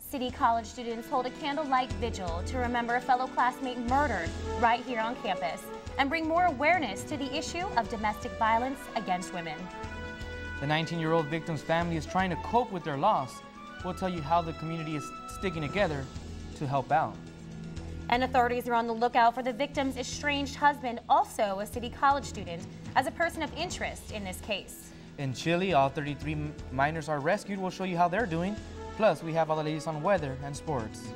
City College students hold a candlelight vigil to remember a fellow classmate murdered right here on campus and bring more awareness to the issue of domestic violence against women. The 19-year-old victim's family is trying to cope with their loss. We'll tell you how the community is sticking together to help out. And authorities are on the lookout for the victim's estranged husband, also a City College student, as a person of interest in this case. In Chile, all 33 minors are rescued. We'll show you how they're doing. Plus, we have all the latest on weather and sports.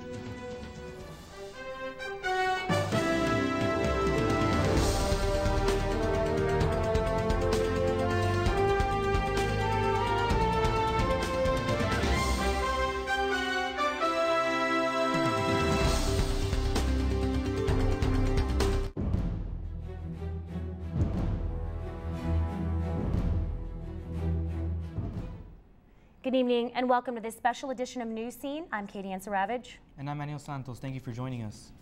Good evening and welcome to this special edition of Newscene. I'm Katie Ravage. And I'm Manuel Santos. Thank you for joining us.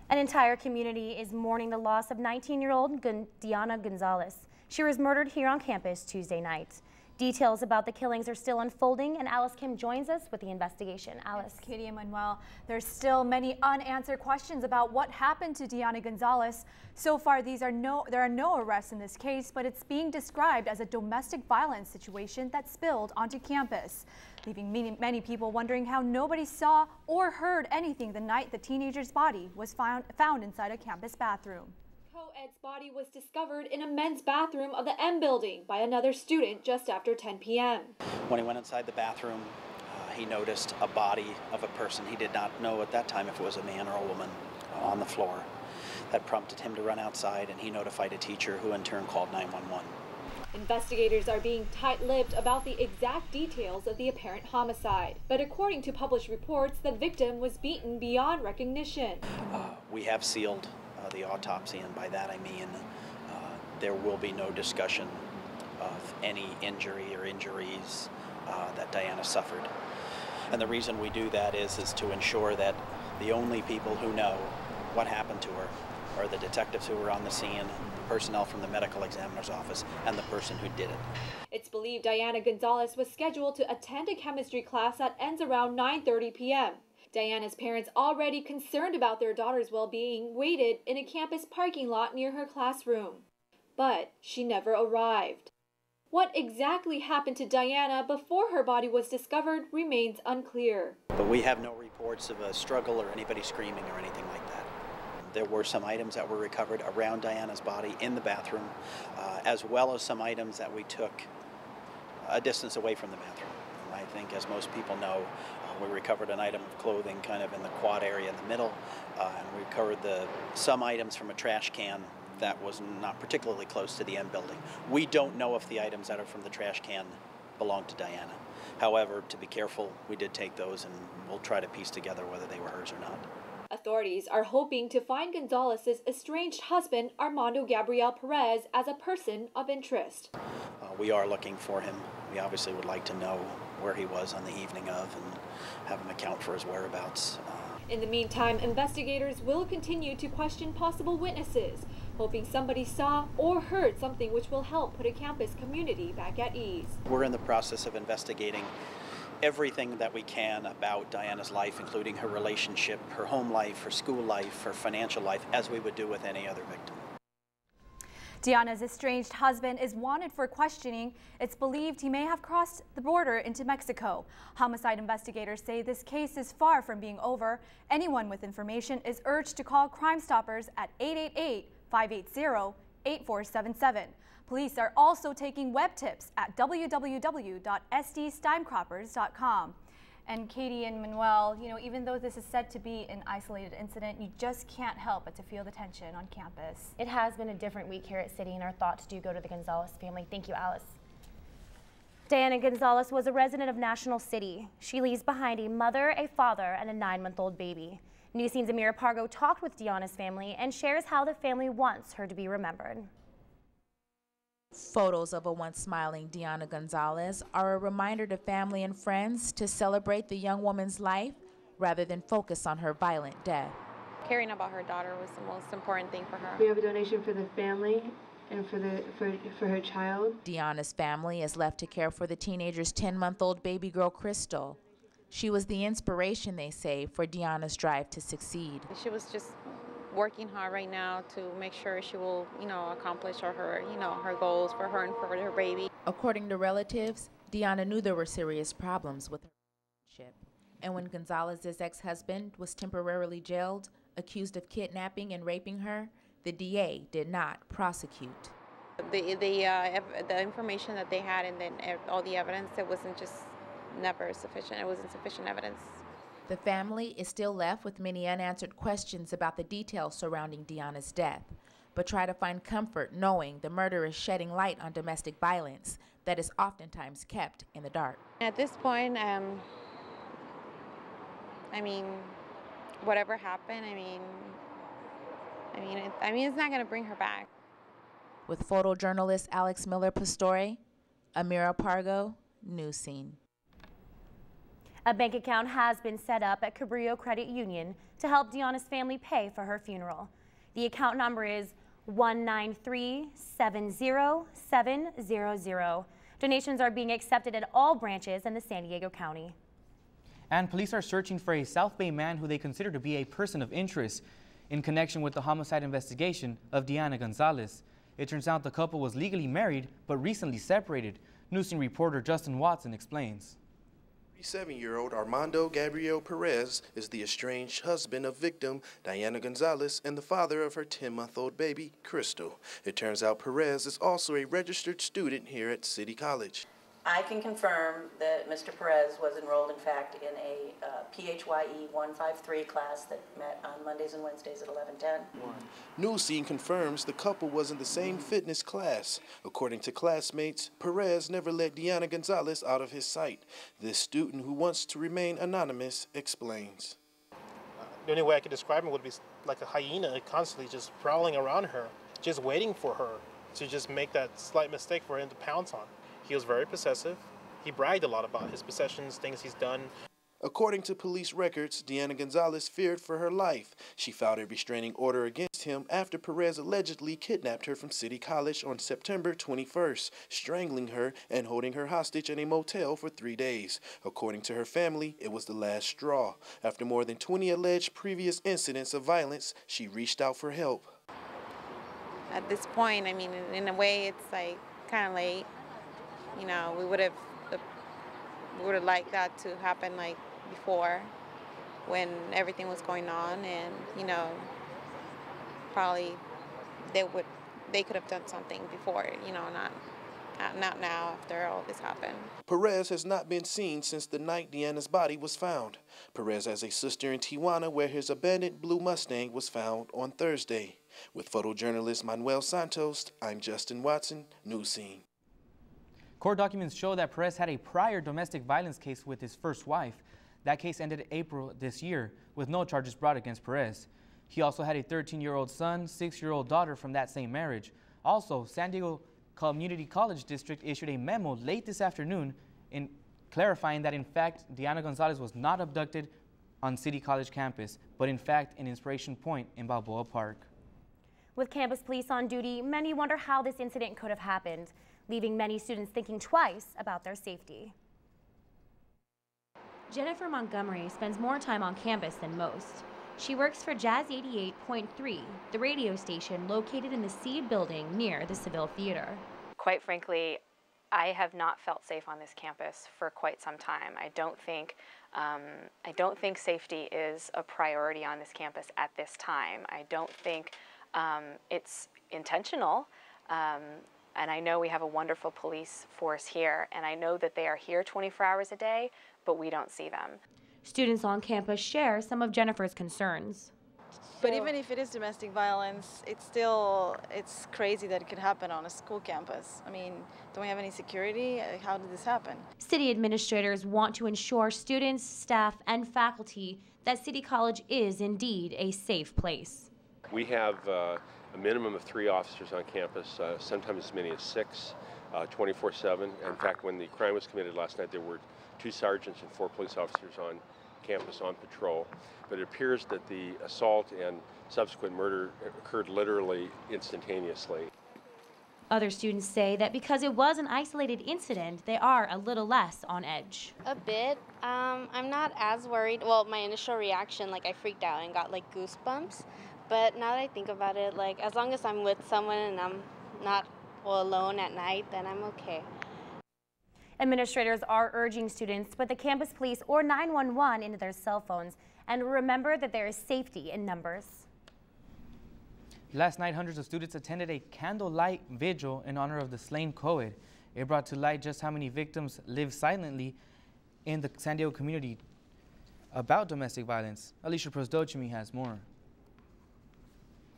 An entire community is mourning the loss of 19-year-old Diana Gonzalez. She was murdered here on campus Tuesday night. Details about the killings are still unfolding, and Alice Kim joins us with the investigation. Alice. Yes, Katie and Manuel, there's still many unanswered questions about what happened to Diana Gonzalez. So far, there are no arrests in this case, but it's being described as a domestic violence situation that spilled onto campus, leaving many people wondering how nobody saw or heard anything the night the teenager's body was found inside a campus bathroom. Co-ed's body was discovered in a men's bathroom of the M building by another student just after 10 p.m. When he went inside the bathroom, he noticed a body of a person. He did not know at that time if it was a man or a woman on the floor. That prompted him to run outside, and he notified a teacher who in turn called 911. Investigators are being tight-lipped about the exact details of the apparent homicide. But according to published reports, the victim was beaten beyond recognition. We have sealed the autopsy, and by that I mean there will be no discussion of any injury or injuries that Diana suffered. And the reason we do that is to ensure that the only people who know what happened to her are the detectives who were on the scene, the personnel from the medical examiner's office, and the person who did it. It's believed Diana Gonzalez was scheduled to attend a chemistry class that ends around 9:30 p.m. Diana's parents, already concerned about their daughter's well-being, waited in a campus parking lot near her classroom. But she never arrived. What exactly happened to Diana before her body was discovered remains unclear. But we have no reports of a struggle or anybody screaming or anything like that. There were some items that were recovered around Diana's body in the bathroom, as well as some items that we took a distance away from the bathroom. And I think, as most people know, we recovered an item of clothing kind of in the quad area in the middle, and we recovered some items from a trash can that was not particularly close to the M building. We don't know if the items that are from the trash can belong to Diana. However, to be careful, we did take those, and we'll try to piece together whether they were hers or not. Authorities are hoping to find Gonzalez's estranged husband, Armando Gabriel Perez, as a person of interest. We are looking for him. We obviously would like to know where he was on the evening of and have him account for his whereabouts. In the meantime, investigators will continue to question possible witnesses, hoping somebody saw or heard something which will help put a campus community back at ease. We're in the process of investigating everything that we can about Diana's life, including her relationship, her home life, her school life, her financial life, as we would do with any other victim. Diana's estranged husband is wanted for questioning. It's believed he may have crossed the border into Mexico. Homicide investigators say this case is far from being over. Anyone with information is urged to call Crime Stoppers at 888-580-8477. Police are also taking web tips at www.sdsteinkrappers.com. And Katie and Manuel, even though this is said to be an isolated incident, you just can't help but to feel the tension on campus. It has been a different week here at City, and our thoughts do go to the Gonzalez family. Thank you, Alice. Diana Gonzalez was a resident of National City. She leaves behind a mother, a father, and a 9-month-old baby. Newscene's Amira Pargo talked with Diana's family and shares how the family wants her to be remembered. Photos of a once smiling Diana Gonzalez are a reminder to family and friends to celebrate the young woman's life rather than focus on her violent death. Caring about her daughter was the most important thing for her. We have a donation for the family and for her child. Diana's family is left to care for the teenager's 10-month-old baby girl, Crystal. She was the inspiration, they say, for Deanna's drive to succeed. She was just working hard right now to make sure she will, accomplish her goals for her and for her baby. According to relatives, Deanna knew there were serious problems with her relationship. And when Gonzalez's ex-husband was temporarily jailed, accused of kidnapping and raping her, the DA did not prosecute. The information that they had and then all the evidence, it wasn't just never sufficient. It wasn't sufficient evidence. The family is still left with many unanswered questions about the details surrounding Deanna's death, but try to find comfort knowing the murder is shedding light on domestic violence that is oftentimes kept in the dark. At this point, whatever happened, it's not going to bring her back. With photojournalist Alex Miller-Pastore, Amira Pargo, Newscene. A bank account has been set up at Cabrillo Credit Union to help Deanna's family pay for her funeral. The account number is 193-70700. Donations are being accepted at all branches in the San Diego County. And police are searching for a South Bay man who they consider to be a person of interest in connection with the homicide investigation of Deanna Gonzalez. It turns out the couple was legally married but recently separated. Newscene reporter Justin Watson explains. 37-year-old Armando Gabriel Perez is the estranged husband of victim Diana Gonzalez and the father of her 10-month-old baby, Crystal. It turns out Perez is also a registered student here at City College. I can confirm that Mr. Perez was enrolled, in fact, in a PHYE 153 class that met on Mondays and Wednesdays at 11:10. Newscene confirms the couple was in the same fitness class. According to classmates, Perez never let Deanna Gonzalez out of his sight. This student, who wants to remain anonymous, explains. The only way I could describe him would be like a hyena, constantly just prowling around her, just waiting for her to just make that slight mistake for him to pounce on. He was very possessive. He bragged a lot about his possessions, things he's done. According to police records, Deanna Gonzalez feared for her life. She filed a restraining order against him after Perez allegedly kidnapped her from City College on September 21st, strangling her and holding her hostage in a motel for 3 days. According to her family, it was the last straw. After more than 20 alleged previous incidents of violence, she reached out for help. At this point, in a way, it's like kind of late. We would have liked that to happen like before, when everything was going on, and probably they could have done something before, not now after all this happened. Perez has not been seen since the night Deanna's body was found. Perez has a sister in Tijuana where his abandoned blue Mustang was found on Thursday. With photojournalist Manuel Santos, I'm Justin Watson, Newscene. Court documents show that Perez had a prior domestic violence case with his first wife. That case ended in April this year with no charges brought against Perez. He also had a 13-year-old son, 6-year-old daughter from that same marriage. Also, San Diego Community College District issued a memo late this afternoon in clarifying that in fact Deanna Gonzalez was not abducted on City College campus, but in fact in Inspiration Point in Balboa Park. With campus police on duty, many wonder how this incident could have happened, leaving many students thinking twice about their safety. Jennifer Montgomery spends more time on campus than most. She works for Jazz 88.3, the radio station located in the Seed building near the Seville Theater. Quite frankly, I have not felt safe on this campus for quite some time. I don't think safety is a priority on this campus at this time. I don't think it's intentional. And I know we have a wonderful police force here, and I know that they are here 24 hours a day, but we don't see them. Students on campus share some of Jennifer's concerns. But even if it is domestic violence, it's crazy that it could happen on a school campus. Don't we have any security? How did this happen? City administrators want to ensure students, staff, and faculty that City College is indeed a safe place. We have a minimum of 3 officers on campus, sometimes as many as 6, 24/7. In fact, when the crime was committed last night, there were 2 sergeants and 4 police officers on campus on patrol. But it appears that the assault and subsequent murder occurred literally instantaneously. Other students say that because it was an isolated incident, they are a little less on edge. A bit. I'm not as worried. Well, my initial reaction, like I freaked out and got like goosebumps. But now that I think about it, like as long as I'm with someone and I'm not alone at night, then I'm okay. Administrators are urging students to put the campus police or 911 into their cell phones and remember that there is safety in numbers. Last night, hundreds of students attended a candlelight vigil in honor of the slain co-ed. It brought to light just how many victims live silently in the San Diego community about domestic violence. Alicia Prosdochimi has more.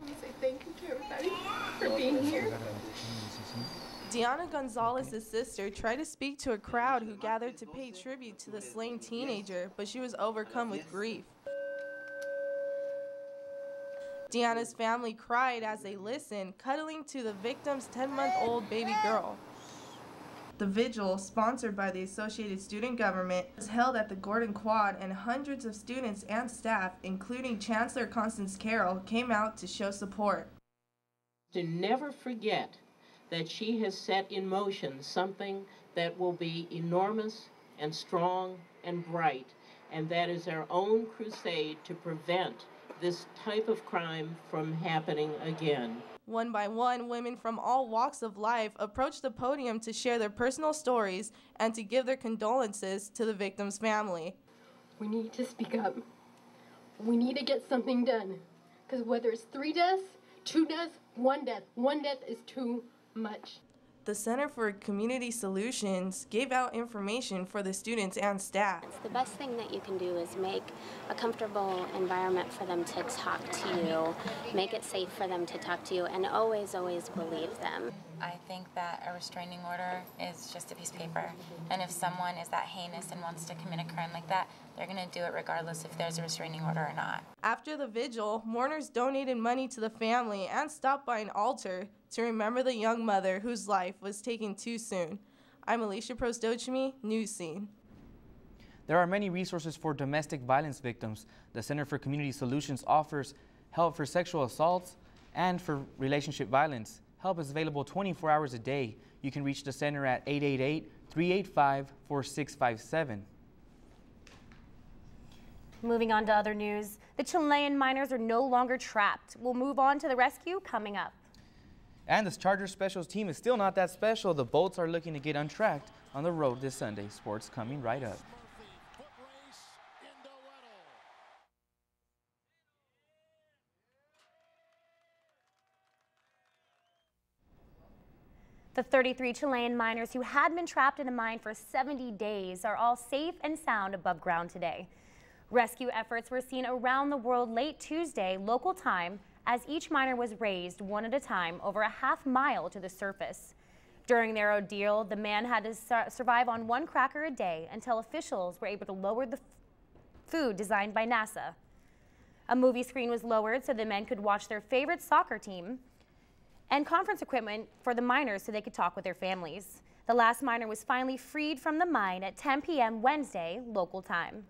I want to say thank you to everybody for being here. Deanna Gonzalez's sister tried to speak to a crowd who gathered to pay tribute to the slain teenager, but she was overcome with grief. Deanna's family cried as they listened, cuddling to the victim's 10-month-old baby girl. The vigil, sponsored by the Associated Student Government, was held at the Gordon Quad, and hundreds of students and staff, including Chancellor Constance Carroll, came out to show support. To never forget that she has set in motion something that will be enormous and strong and bright, and that is our own crusade to prevent this type of crime from happening again. One by one, women from all walks of life approached the podium to share their personal stories and to give their condolences to the victim's family. We need to speak up. We need to get something done. Because whether it's 3 deaths, 2 deaths, 1 death is too much. The Center for Community Solutions gave out information for the students and staff. The best thing that you can do is make a comfortable environment for them to talk to you, make it safe for them to talk to you, and always, always believe them. I think that a restraining order is just a piece of paper. And if someone is that heinous and wants to commit a crime like that, they're going to do it regardless if there's a restraining order or not. After the vigil, mourners donated money to the family and stopped by an altar to remember the young mother whose life was taken too soon. I'm Alicia Prosdochimi, Newscene. There are many resources for domestic violence victims. The Center for Community Solutions offers help for sexual assaults and for relationship violence. Help is available 24 hours a day. You can reach the center at 888-385-4657. Moving on to other news, the Chilean miners are no longer trapped. We'll move on to the rescue coming up. And the Chargers specials team is still not that special. The boats are looking to get untracked on the road this Sunday. Sports coming right up. The 33 Chilean miners who had been trapped in a mine for 70 days are all safe and sound above ground today. Rescue efforts were seen around the world late Tuesday, local time, as each miner was raised one at a time over a half-mile to the surface. During their ordeal, the man had to survive on 1 cracker a day until officials were able to lower the food designed by NASA. A movie screen was lowered so the men could watch their favorite soccer team, and conference equipment for the miners so they could talk with their families. The last miner was finally freed from the mine at 10 p.m. Wednesday, local time.